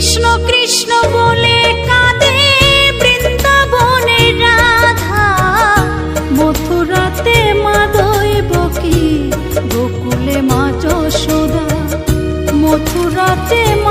কৃষ্ণ কৃষ্ণ বলে কাঁদে বৃন্দাবনের রাধা, মথুরাতে মা দৈবকী, গোকুলে মা যশোদা, মথুরাতে মা